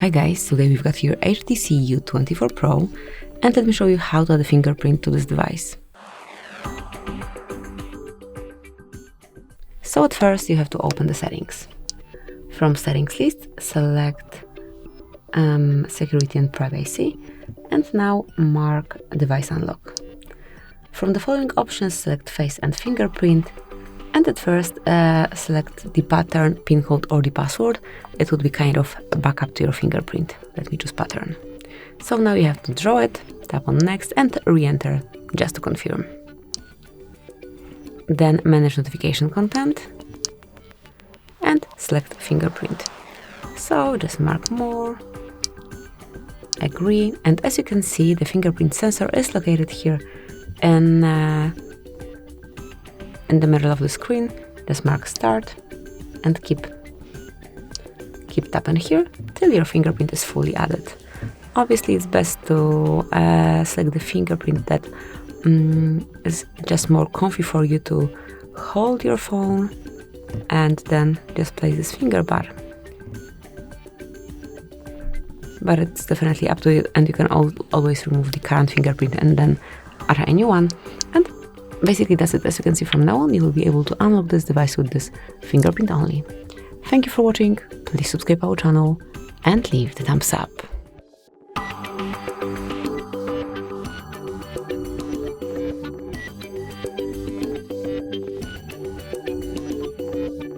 Hi guys, today we've got here HTC U24 Pro, and let me show you how to add a fingerprint to this device. So at first you have to open the settings. From settings list, select security and privacy, and now mark device unlock. From the following options, select face and fingerprint, and at first select the pattern, pin code or the password. It would be kind of a backup to your fingerprint. Let me choose pattern. So now you have to draw it, tap on next and re-enter just to confirm. Then manage notification content and select fingerprint. So just mark more, agree, and as you can see the fingerprint sensor is located here in the middle of the screen. Just mark start and keep tapping here till your fingerprint is fully added. Obviously it's best to select the fingerprint that is just more comfy for you to hold your phone, and then just place this finger bar. But it's definitely up to you, and you can always remove the current fingerprint and then add a new one. And basically that's it. As you can see, from now on you will be able to unlock this device with this fingerprint only. Thank you for watching, please subscribe our channel and leave the thumbs up.